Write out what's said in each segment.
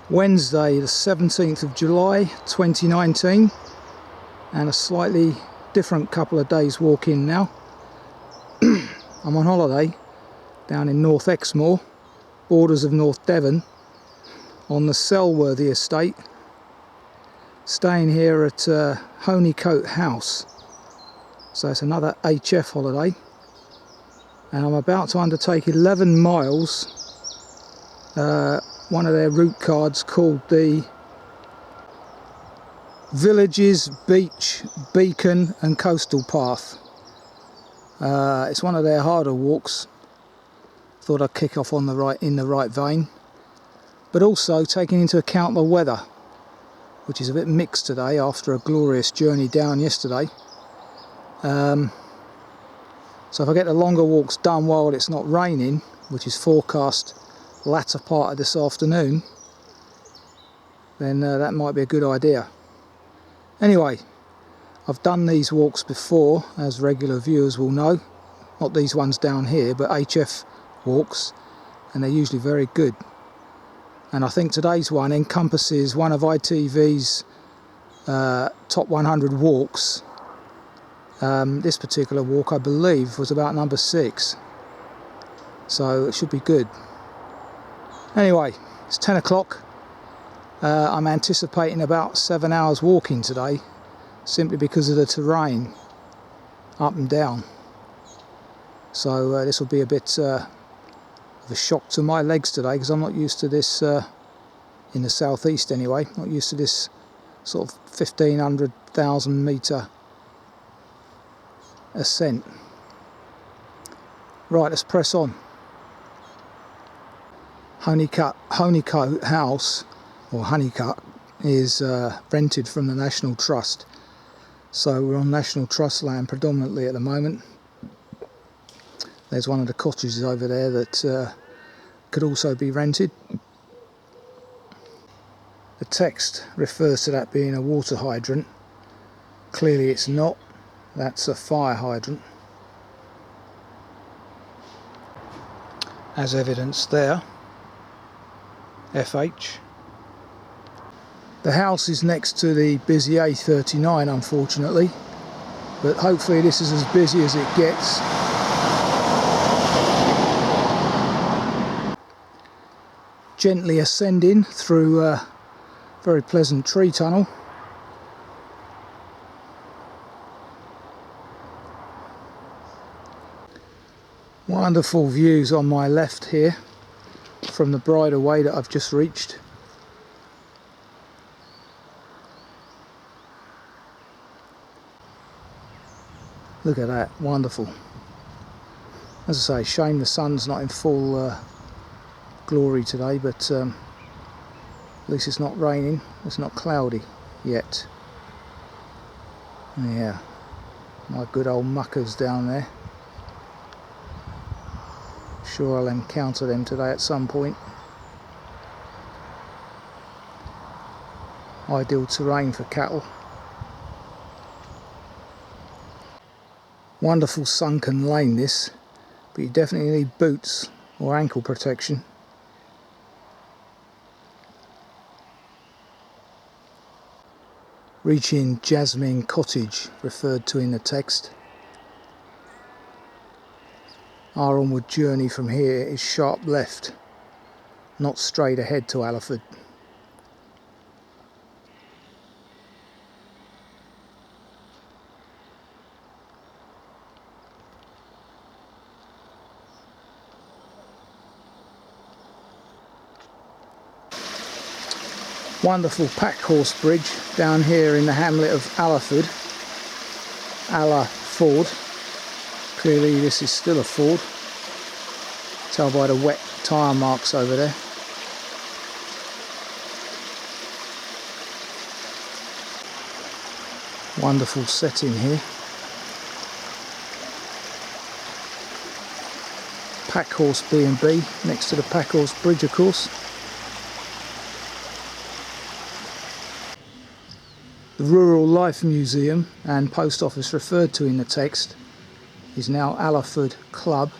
Wednesday the 17th of July 2019, and a slightly different couple of days walking now. I'm on holiday down in North Exmoor, borders of North Devon, on the Selworthy estate, staying here at Honeycote House. So it's another HF holiday, and I'm about to undertake 11 miles, one of their route cards called the Villages, Beach, Beacon and Coastal Path. It's one of their harder walks. Thought I'd kick off in the right vein, but also taking into account the weather, which is a bit mixed today after a glorious journey down yesterday. So if I get the longer walks done while it's not raining, which is forecast latter part of this afternoon, then that might be a good idea. Anyway, I've done these walks before, as regular viewers will know. Not these ones down here, but HF walks, and they're usually very good. And I think today's one encompasses one of ITV's top 100 walks. This particular walk, I believe, was about number 6, so it should be good. Anyway, it's 10 o'clock. I'm anticipating about 7 hours walking today, simply because of the terrain, up and down. So this will be a bit of a shock to my legs today, because I'm not used to this in the southeast anyway. Not used to this sort of 1,500 metre ascent. Right, let's press on. Honeycote House, or Honeycote, is rented from the National Trust. So we're on National Trust land predominantly at the moment. There's one of the cottages over there that could also be rented. The text refers to that being a water hydrant. Clearly it's not. That's a fire hydrant, as evidenced there. FH. The house is next to the busy A39, unfortunately, but hopefully this is as busy as it gets. Gently ascending through a very pleasant tree tunnel. Wonderful views on my left here from the bridleway that I've just reached. Look at that, wonderful. As I say, shame the sun's not in full glory today, but at least it's not raining, it's not cloudy yet. Yeah, my good old muckers down there. Sure I'll encounter them today at some point. Ideal terrain for cattle. Wonderful sunken lane this, but you definitely need boots or ankle protection. Reaching Jasmine Cottage, referred to in the text. Our onward journey from here is sharp left, not straight ahead to Allerford. Wonderful pack horse bridge down here in the hamlet of Allerford. Allerford. Clearly this is still a ford. Tell by the wet tyre marks over there. Wonderful setting here. Pack horse B&B next to the pack horse bridge, of course. The Rural Life Museum and Post Office referred to in the text is now Allerford Club.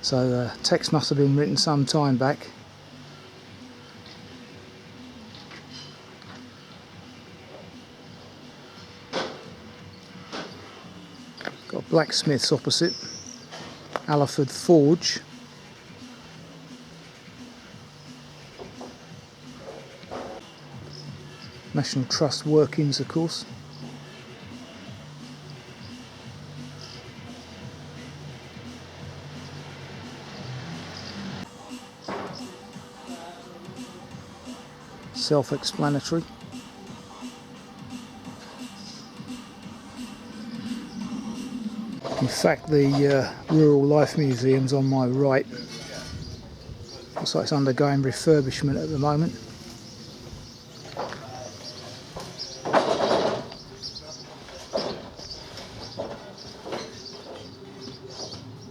So text must have been written some time back. Got blacksmiths opposite, Allerford Forge. National Trust workings, of course. Self-explanatory. In fact, the Rural Life Museum's on my right. Looks like it's undergoing refurbishment at the moment.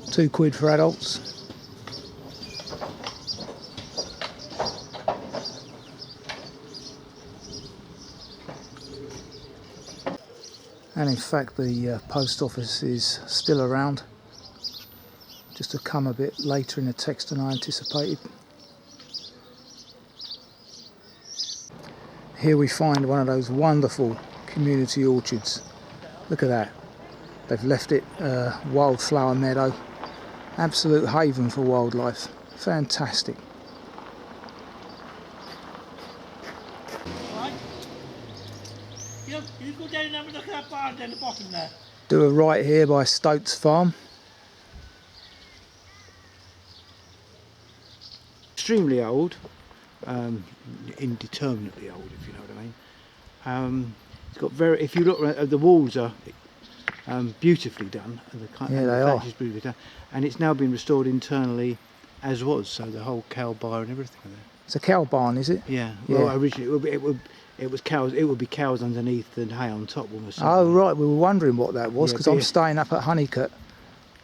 £2 for adults. And in fact the post office is still around, just to come a bit later in the text than I anticipated. Here we find one of those wonderful community orchards. Look at that. They've left it wildflower meadow. Absolute haven for wildlife. Fantastic. You go down and have a look at that barn down the bottom there. Do a right here by Stoats Farm. Extremely old, indeterminately old, if you know what I mean. It's got very. If you look, the walls are beautifully done. Yeah, they the are. is beautifully done, and it's now been restored internally, as was. So the whole cow byre and everything are there. It's a cow barn, is it? Yeah. Yeah. Well, originally it was cows. It would be cows underneath and hay on top, almost. Oh right, we were wondering what that was, Yeah, because I'm staying up at Honeycutt,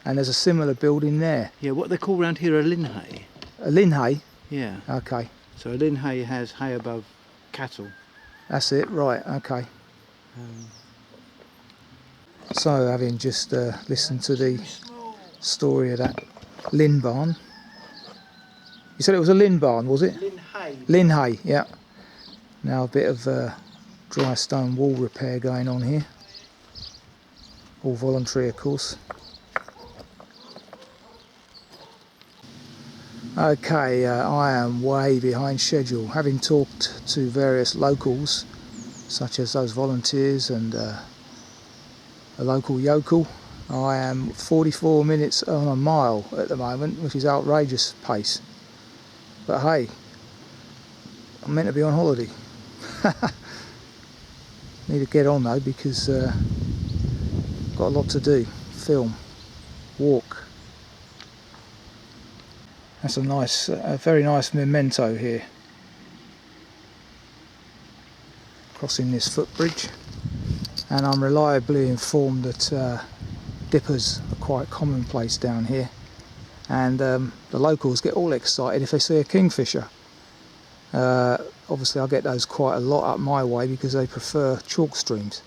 and there's a similar building there. Yeah, what they call around here a linhay. A linhay? Yeah. Okay, So a linhay has hay above cattle. that's it, right, okay. So having just listened to the story of that Lynn barn. You said it was a Lynn barn, was it? Linhay. Linhay, yeah. Now a bit of dry stone wall repair going on here. All voluntary, of course. Okay, I am way behind schedule. Having talked to various locals, such as those volunteers and a local yokel, I am 44 minutes on a mile at the moment, which is outrageous pace. But hey, I'm meant to be on holiday. Need to get on though, because got a lot to do. Film, walk. That's a very nice memento here. Crossing this footbridge, and I'm reliably informed that dippers are quite commonplace down here, and the locals get all excited if they see a kingfisher. Obviously I get those quite a lot up my way because they prefer chalk streams.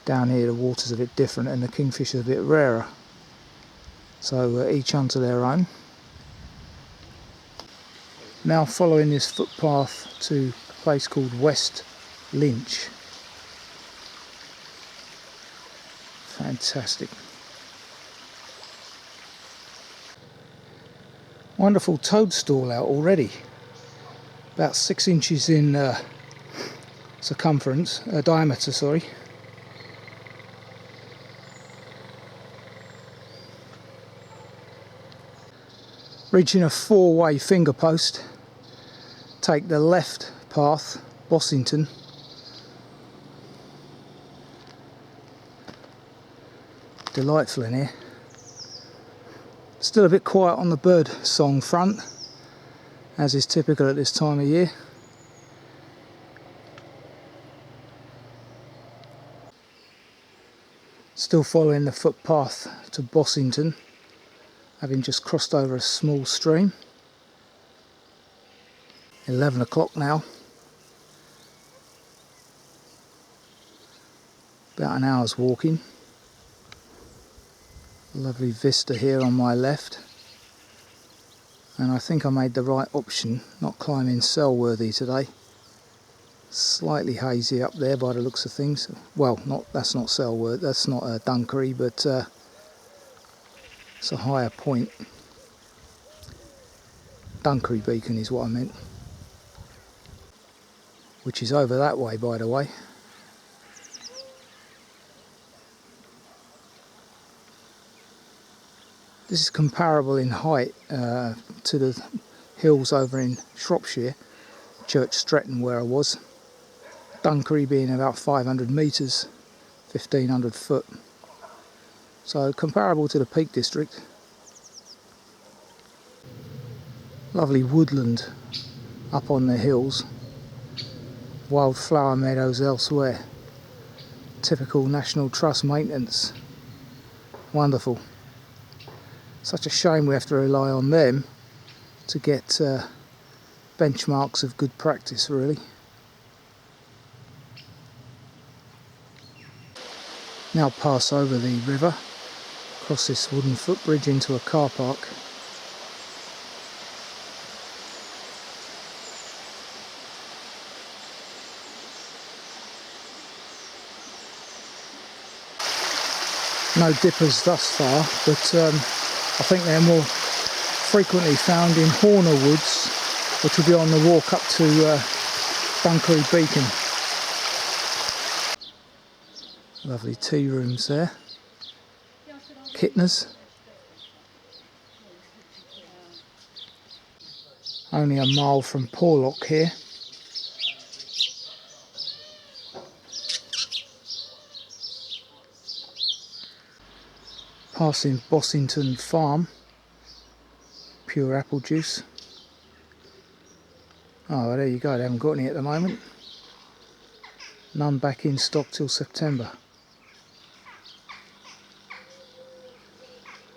Down here the water's a bit different and the kingfisher's a bit rarer. So each unto their own. Now following this footpath to a place called West Lynch. Fantastic. Wonderful toadstool out already. About 6 inches in circumference, diameter, sorry. Reaching a 4-way finger post, take the left path, Bossington. Delightful in here. Still a bit quiet on the bird song front, as is typical at this time of year. Still following the footpath to Bossington, having just crossed over a small stream. 11 o'clock now. About an hour's walking. Lovely vista here on my left. and I think I made the right option not climbing Selworthy today. Slightly hazy up there by the looks of things. Well, that's not Selworthy, that's not Dunkery, but it's a higher point. Selworthy Beacon is what I meant, which is over that way, by the way. This is comparable in height to the hills over in Shropshire, Church Stretton where I was. Dunkery being about 500 metres, 1500 foot. So comparable to the Peak District. Lovely woodland up on the hills. Wildflower meadows elsewhere. Typical National Trust maintenance. Wonderful. Such a shame we have to rely on them to get benchmarks of good practice, really. Now pass over the river, cross this wooden footbridge into a car park. No dippers thus far, but I think they're more frequently found in Horner Woods, which will be on the walk up to Selworthy Beacon. Lovely tea rooms there. Kittners. Only a mile from Porlock here. Passing Bossington Farm. Pure apple juice. Oh, there you go, they haven't got any at the moment. None back in stock till September.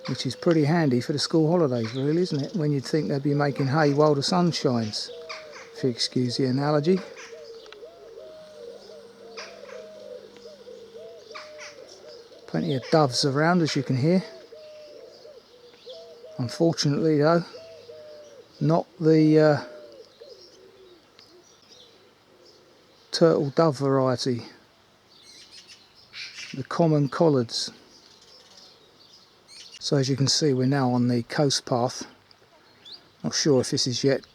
Which is pretty handy for the school holidays, really, isn't it? When you'd think they'd be making hay while the sun shines, if you excuse the analogy. Plenty of doves around, as you can hear. Unfortunately, though, not the turtle dove variety, the common collards. So as you can see, we're now on the coast path. Not sure if this is yet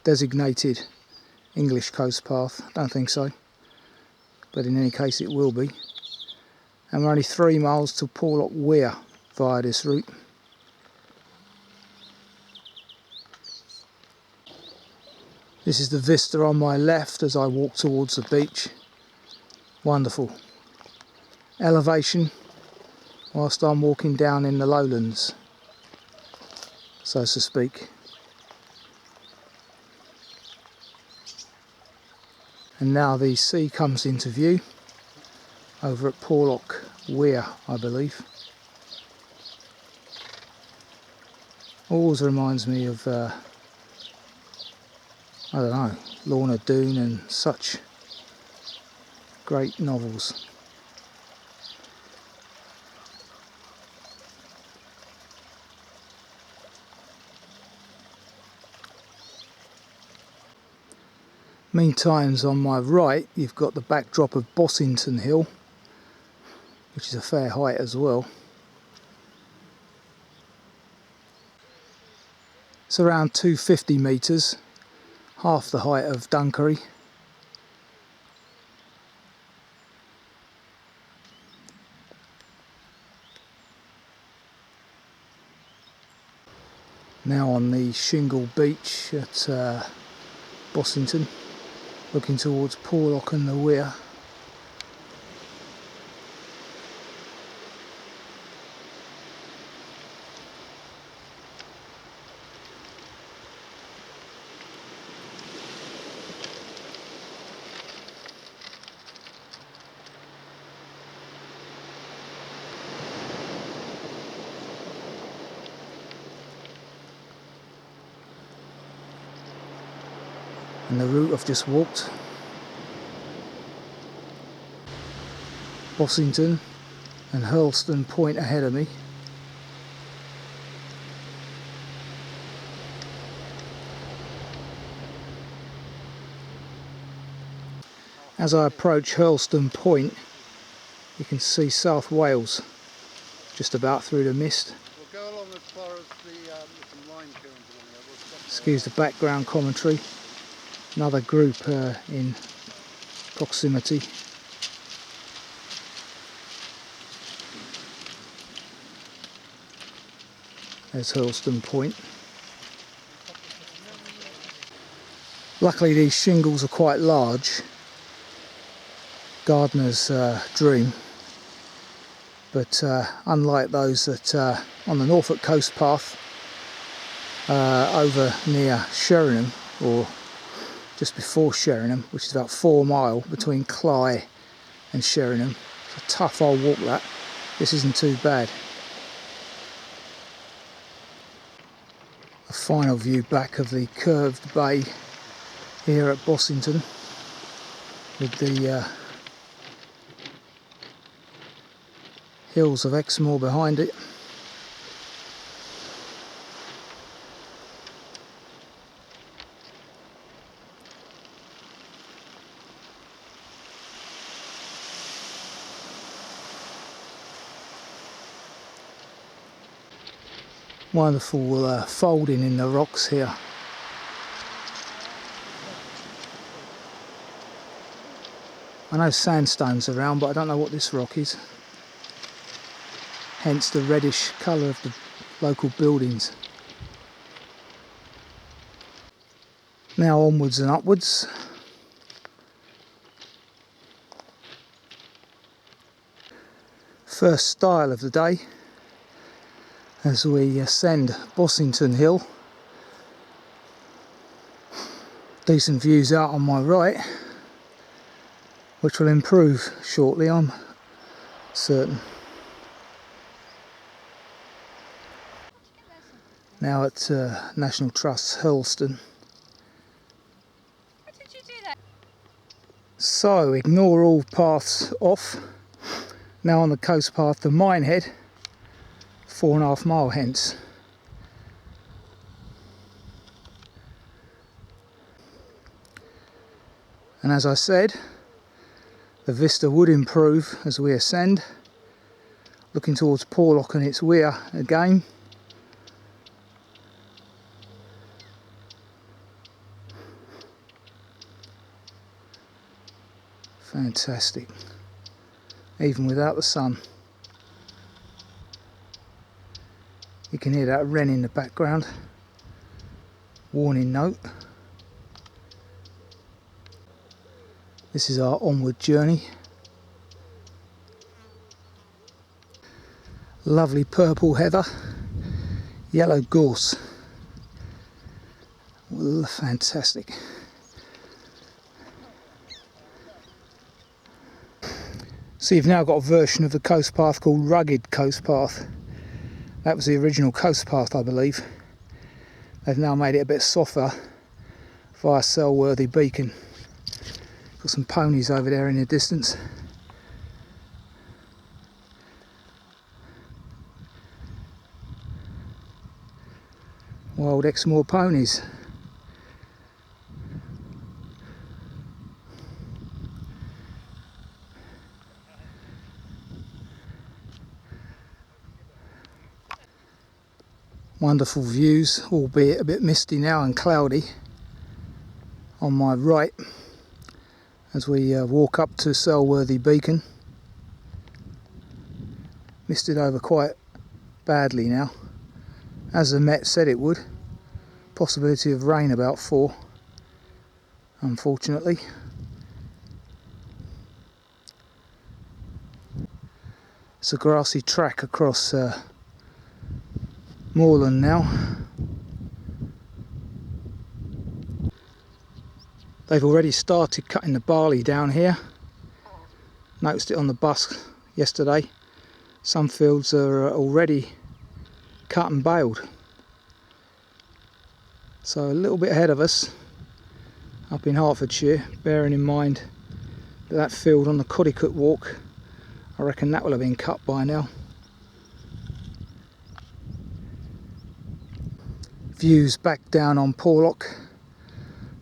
designated English coast path, don't think so, but in any case it will be. And we're only 3 miles to Porlock Weir via this route. This is the vista on my left as I walk towards the beach. Wonderful. Elevation whilst I'm walking down in the lowlands, so to speak. And now the sea comes into view over at Porlock Weir, I believe. Always reminds me of I don't know, Lorna Doone and such great novels. Meantime, on my right, you've got the backdrop of Bossington Hill, which is a fair height as well. It's around 250 metres, half the height of Dunkery. Now on the shingle beach at Bossington, looking towards Porlock and the Weir. And the route I've just walked. Bossington and Hurlestone Point ahead of me. As I approach Hurlestone Point, you can see South Wales just about through the mist. We'll go along as far as some lime kilns along there. We'll Excuse the background commentary. Another group in proximity. There's Hurlestone Point. Luckily these shingles are quite large. Gardener's dream. But unlike those that on the Norfolk coast path over near Sheringham, or just before Sheringham, which is about 4 miles between Cley and Sheringham. It's a tough old walk that. This isn't too bad. A final view back of the curved bay here at Bossington, with the hills of Exmoor behind it. Wonderful folding in the rocks here. I know sandstone's around, but I don't know what this rock is. Hence the reddish colour of the local buildings. Now onwards and upwards. First style of the day as we ascend Bossington Hill. Decent views out on my right, which will improve shortly, I'm certain. Now at National Trust's Hurlestone. How did you do that? So ignore all paths off. Now on the coast path to Minehead, 4.5 miles hence. And as I said, the vista would improve as we ascend, looking towards Porlock and its weir again. Fantastic, even without the sun. You can hear that wren in the background. Warning note. This is our onward journey. Lovely purple heather, yellow gorse. Fantastic. So you've now got a version of the coast path called Rugged Coast Path. That was the original coast path, I believe. They've now made it a bit softer via Selworthy Beacon. Got some ponies over there in the distance. Wild Exmoor ponies. Wonderful views, albeit a bit misty now and cloudy on my right as we walk up to Selworthy Beacon. Misted over quite badly now, as the Met said it would. Possibility of rain about 4, unfortunately. It's a grassy track across moorland now. They've already started cutting the barley down here. Noticed it on the bus yesterday. Some fields are already cut and baled. So a little bit ahead of us up in Hertfordshire, bearing in mind that field on the Coddycut Walk, I reckon that will have been cut by now. Views back down on Porlock,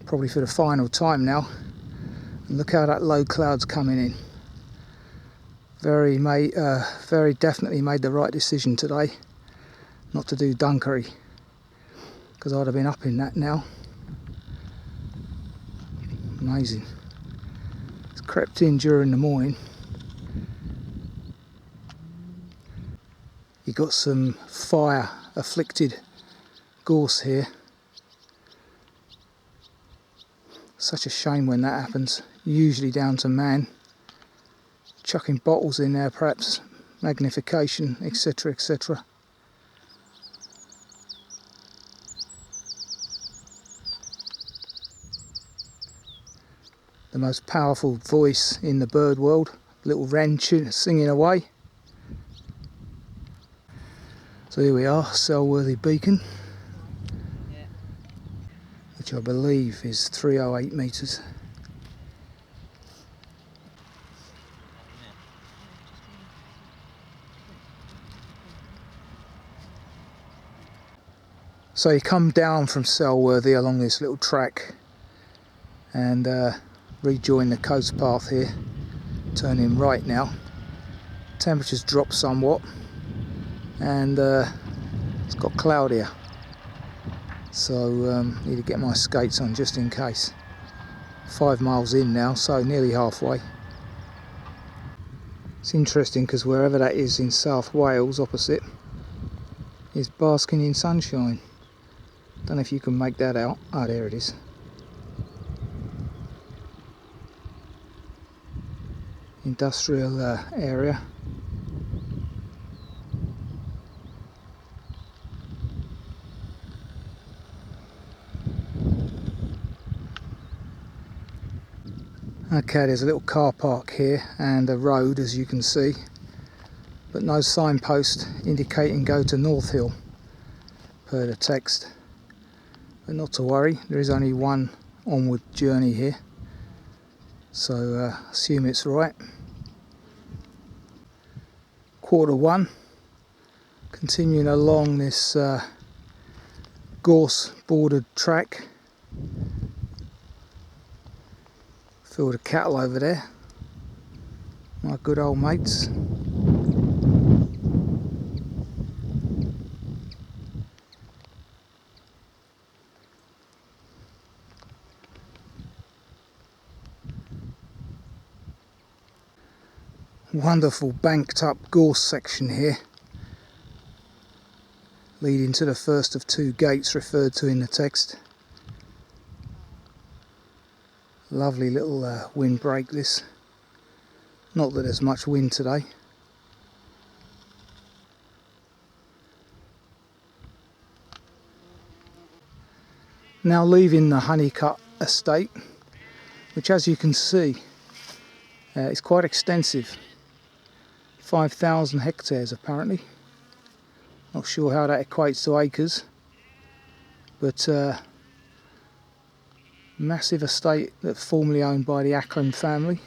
probably for the final time now, Look how that low cloud's coming in. Very definitely made the right decision today not to do Dunkery, because I'd have been up in that now. Amazing. It's crept in during the morning. You got some fire afflicted gorse here. Such a shame when that happens. Usually down to man. Chucking bottles in there, perhaps magnification, etc, etc. The most powerful voice in the bird world, little wren singing away. So here we are, Selworthy Beacon, which I believe is 308 metres. So you come down from Selworthy along this little track and rejoin the coast path here, turning right now. Temperatures dropped somewhat and it's got cloudier, so need to get my skates on just in case. 5 miles in now, so nearly halfway. It's interesting because wherever that is in South Wales opposite is basking in sunshine. Don't know if you can make that out. Ah, there it is. Industrial area. Okay, there's a little car park here and a road, as you can see, but no signpost indicating go to North Hill per the text. But not to worry, there is only one onward journey here, so assume it's right. 1:15, continuing along this gorse bordered track. Field of cattle over there, my good old mates. Wonderful banked up gorse section here, leading to the first of 2 gates referred to in the text. Lovely little windbreak this. Not that there's much wind today. Now leaving the Honeycut estate, which as you can see is quite extensive. 5,000 hectares apparently. Not sure how that equates to acres, but massive estate that's formerly owned by the Ackland family.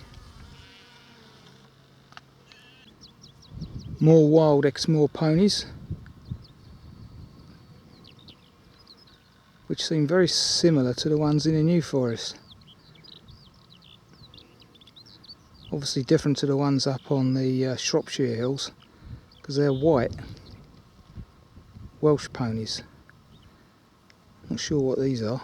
More wild Exmoor ponies, which seem very similar to the ones in the New Forest. Obviously different to the ones up on the Shropshire hills, because they're white. Welsh ponies. Not sure what these are.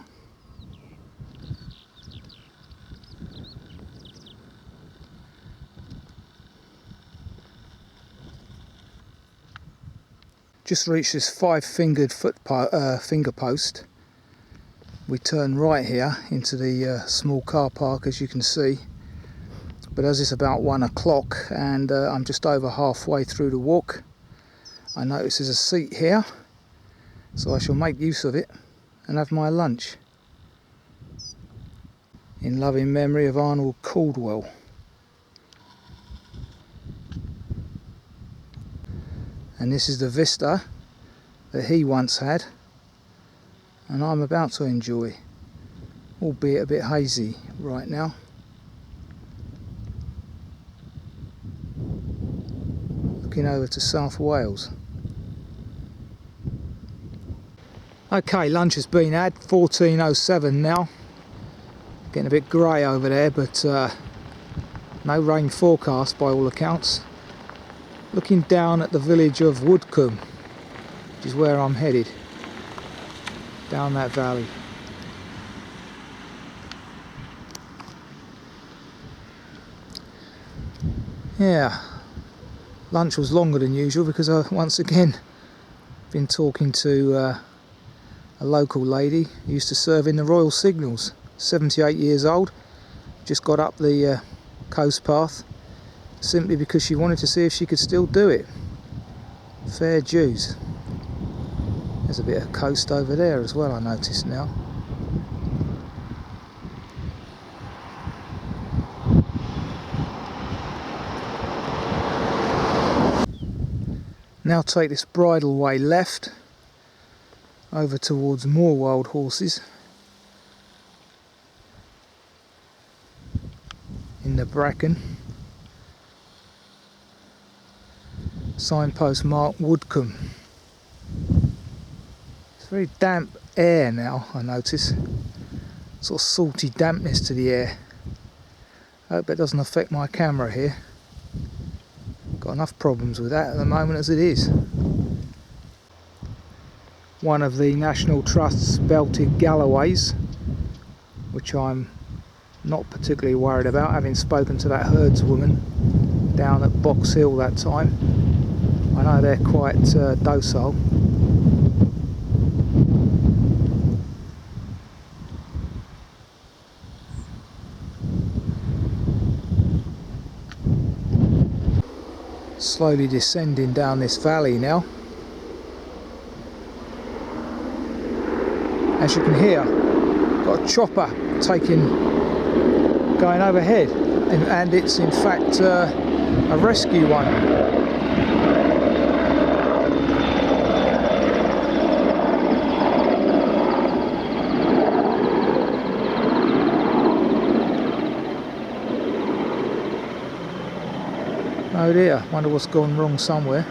Just reached this 5-fingered finger post. We turn right here into the small car park, as you can see. But as it's about 1 o'clock and I'm just over halfway through the walk, I notice there's a seat here, so I shall make use of it and have my lunch. In loving memory of Arnold Caldwell. And this is the vista that he once had and I'm about to enjoy, albeit a bit hazy right now. Looking over to South Wales. Okay, lunch has been had, 14:07 now. Getting a bit grey over there, but no rain forecast by all accounts. Looking down at the village of Woodcombe, which is where I'm headed, down that valley. Yeah, lunch was longer than usual because I once again been talking to a local lady who used to serve in the Royal Signals, 78 years old, just got up the coast path simply because she wanted to see if she could still do it. Fair dues. There's a bit of coast over there as well, I notice now. Now take this bridle way left over towards more wild horses in the bracken. Signpost marked Woodcombe. It's very damp air now, I notice. Sort of salty dampness to the air. I hope that doesn't affect my camera here. Got enough problems with that at the moment as it is. One of the National Trust's belted galloways, which I'm not particularly worried about, having spoken to that herdswoman down at Box Hill that time. I know they're quite docile. Slowly descending down this valley now. As you can hear, got a chopper going overhead, and it's in fact a rescue one. Oh dear, wonder what's gone wrong somewhere.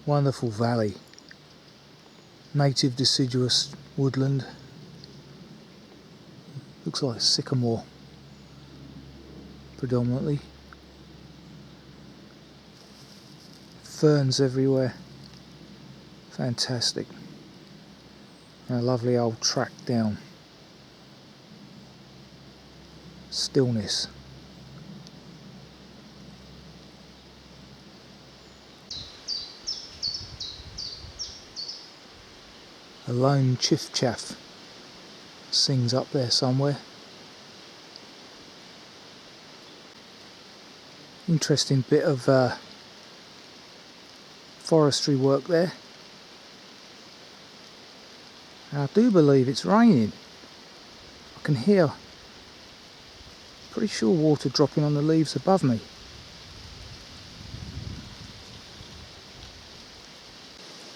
Wonderful valley. Native deciduous woodland. Looks like sycamore predominantly. Ferns everywhere. Fantastic. And a lovely old track down. Stillness. A lone chiff-chaff sings up there somewhere. Interesting bit of forestry work there. And I do believe it's raining. I can hear, pretty sure, water dropping on the leaves above me.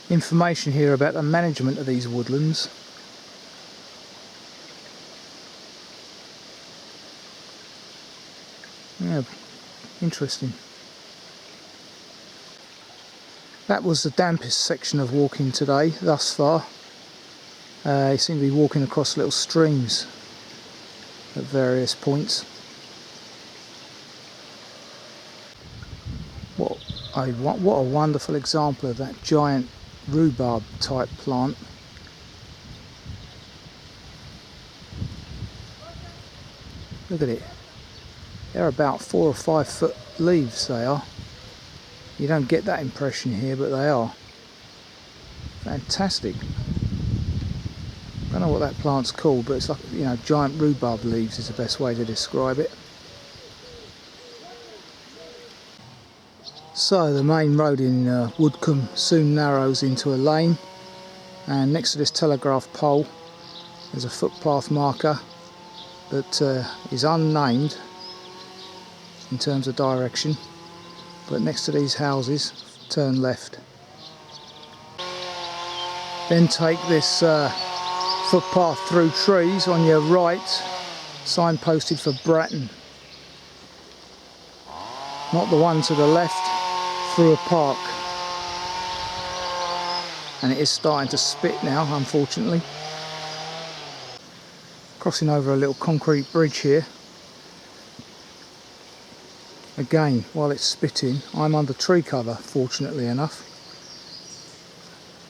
Information here about the management of these woodlands. Yeah, interesting. That was the dampest section of walking today thus far. You seem to be walking across little streams at various points. What a wonderful example of that giant rhubarb type plant. Look at it. They're about 4 or 5 foot leaves, they are. You don't get that impression here, but they are. Fantastic. I don't know what that plant's called, but it's like, you know, giant rhubarb leaves is the best way to describe it. So the main road in Woodcombe soon narrows into a lane, and next to this telegraph pole there's a footpath marker that is unnamed in terms of direction, but next to these houses turn left. Then take this footpath through trees on your right, signposted for Bratton, not the one to the left, through a park. and it is starting to spit now, unfortunately. Crossing over a little concrete bridge here. Again, while it's spitting, I'm under tree cover, fortunately enough.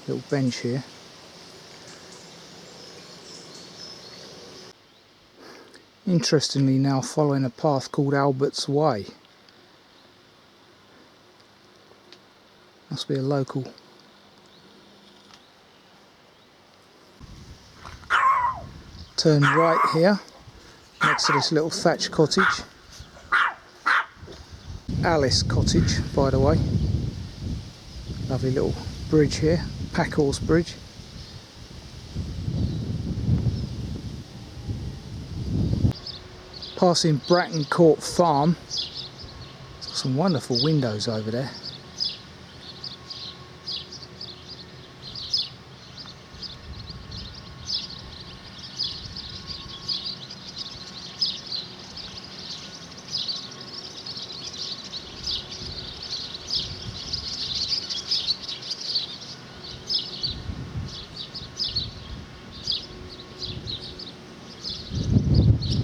Little bench here. Interestingly, now following a path called Albert's Way. Must be a local. Turn right here, next to this little thatched cottage. Alice Cottage, by the way. Lovely little bridge here, Packhorse Bridge. Passing Bratton Court Farm. It's got some wonderful windows over there.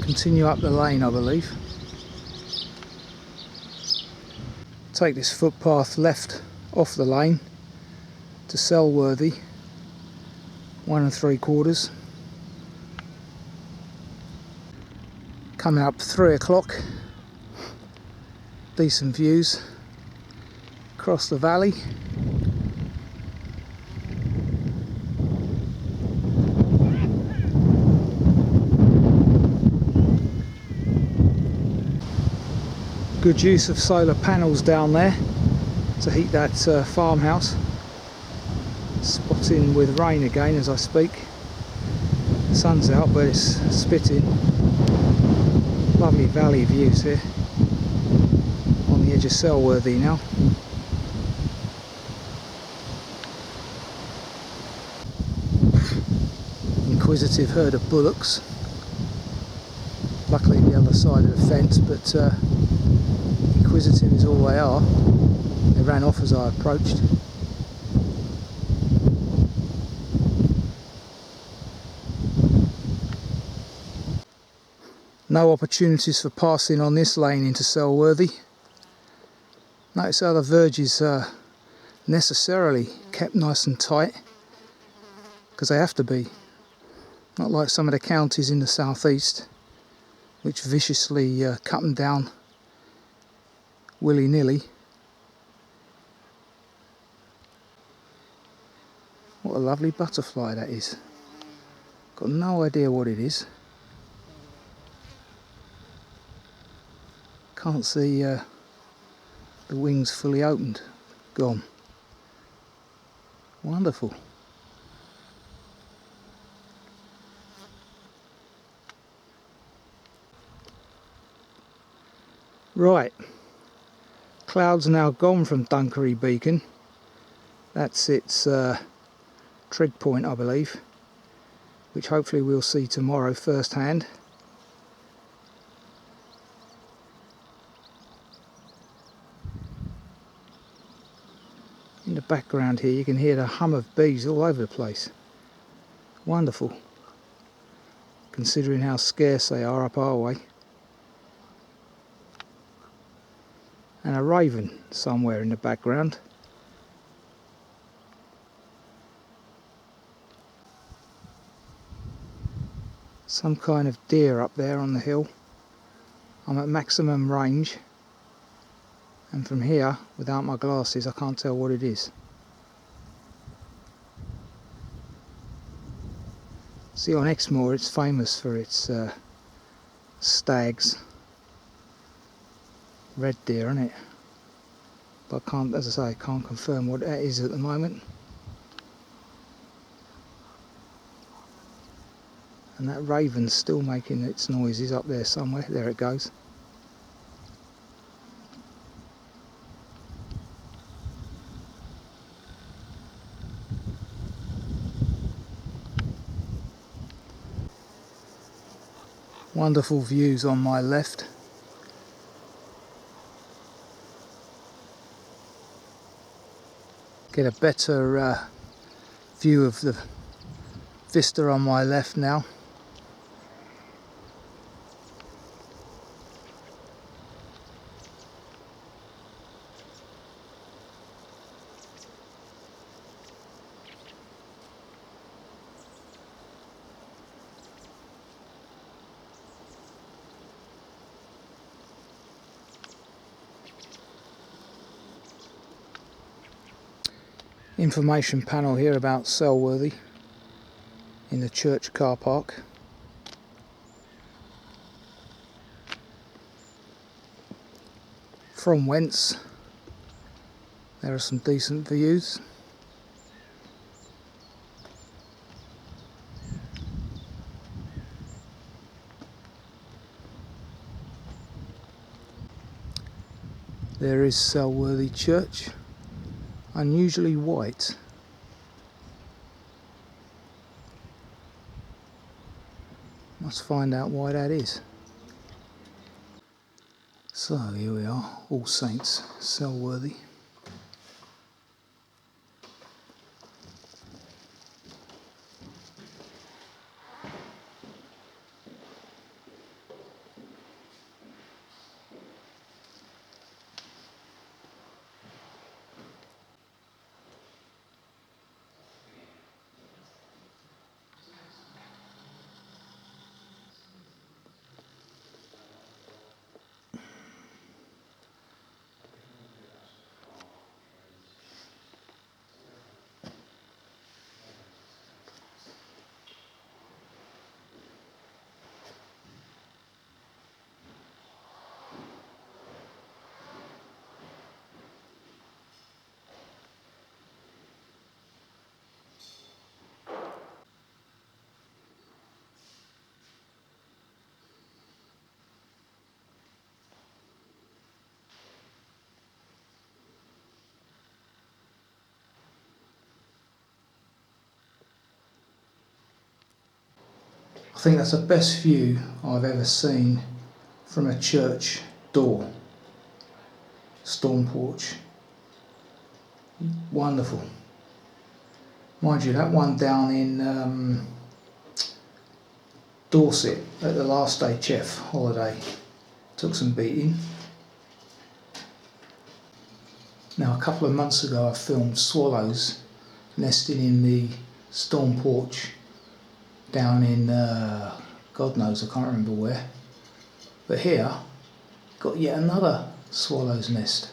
Continue up the lane, I believe. Take this footpath left off the lane to Selworthy, 1 3/4. Coming up 3 o'clock, decent views across the valley. Good use of solar panels down there to heat that farmhouse. Spotting with rain again as I speak. The sun's out but it's spitting. Lovely valley views here on the edge of Selworthy now. Inquisitive herd of bullocks. Luckily the other side of the fence, but inquisitive is all they are. They ran off as I approached. No opportunities for passing on this lane into Selworthy. Notice how the verges are necessarily kept nice and tight, because they have to be. Not like some of the counties in the southeast, which viciously cut them down willy-nilly. What a lovely butterfly that is. Got no idea what it is. Can't see the wings fully opened. Gone. Wonderful. Right. Clouds now gone from Selworthy Beacon. That's its trig point, I believe, which hopefully we'll see tomorrow firsthand. In the background here you can hear the hum of bees all over the place. Wonderful, considering how scarce they are up our way. And a raven somewhere in the background. Some kind of deer up there on the hill. I'm at maximum range, and from here, without my glasses, I can't tell what it is. See, on Exmoor it's famous for its stags. Red deer, isn't it? But I can't, as I say, can't confirm what that is at the moment. And that raven's still making its noises up there somewhere. There it goes. Wonderful views on my left. Get a better view of the vista on my left now. Information panel here about Selworthy in the church car park. From whence there are some decent views. There is Selworthy Church, unusually white. Must find out why that is. So here we are, All Saints, Selworthy. I think that's the best view I've ever seen from a church door, storm porch. Wonderful. Mind you, that one down in Dorset at the last day chef holiday took some beating. Now, a couple of months ago I filmed swallows nesting in the storm porch down in, God knows, I can't remember where. But here, got yet another swallow's nest.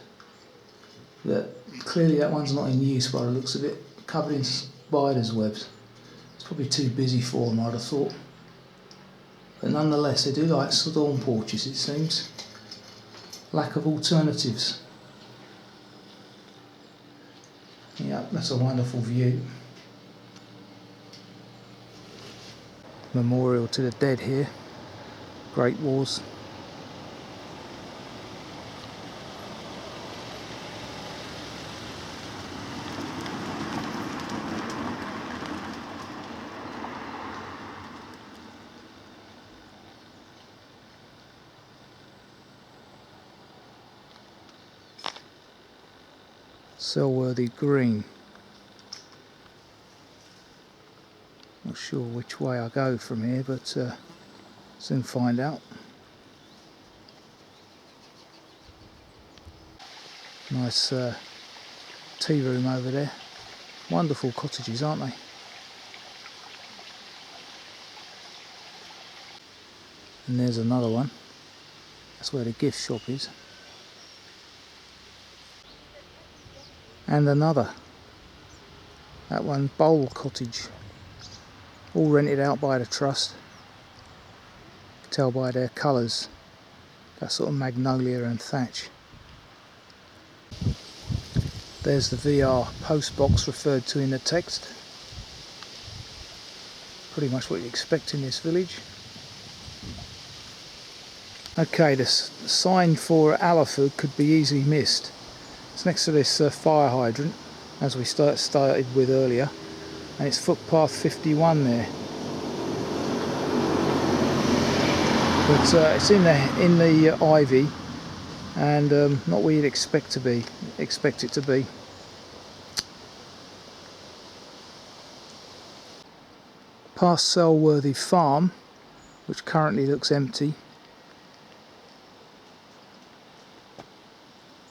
But clearly that one's not in use by the looks of it, covered in spiders' webs. It's probably too busy for them, I'd have thought. But nonetheless, they do like storm porches, it seems. Lack of alternatives. Yeah, that's a wonderful view. Memorial to the dead here. Great Wars. Selworthy Green. Not sure which way I go from here, but soon find out. Nice tea room over there. Wonderful cottages, aren't they? And there's another one. That's where the gift shop is. And another. That one, Bowl Cottage. All rented out by the trust. You can tell by their colours. That sort of magnolia and thatch. There's the VR post box referred to in the text. Pretty much what you expect in this village. Okay, the sign for Allerford could be easily missed. It's next to this fire hydrant, as we started with earlier, and it's footpath 51 there. But it's in the ivy, and not what you'd expect it to be. past Selworthy Farm, which currently looks empty,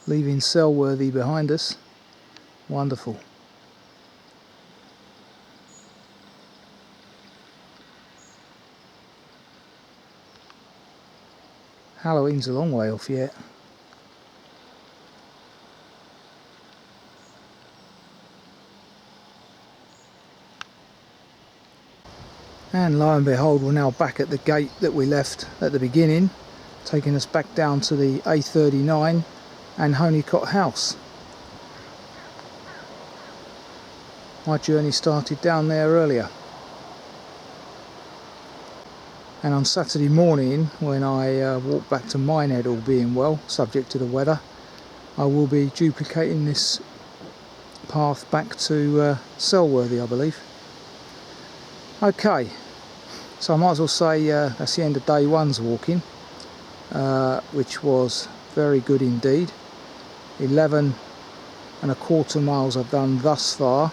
leaving Selworthy behind us. Wonderful. Halloween's a long way off yet. And lo and behold, we're now back at the gate that we left at the beginning, taking us back down to the A39 and Honeycott House. My journey started down there earlier. And on Saturday morning, when I walk back to Minehead, all being well, subject to the weather, I will be duplicating this path back to Selworthy, I believe. Okay, so I might as well say that's the end of day one's walking, which was very good indeed. 11.25 miles I've done thus far,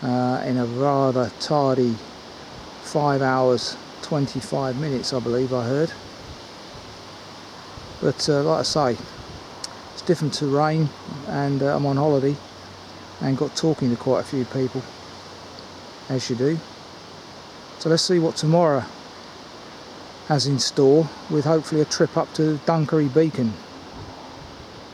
in a rather tardy 5 hours 25 minutes, I believe I heard. But like I say, it's different terrain, and I'm on holiday and got talking to quite a few people, as you do. So let's see what tomorrow has in store, with hopefully a trip up to Selworthy Beacon.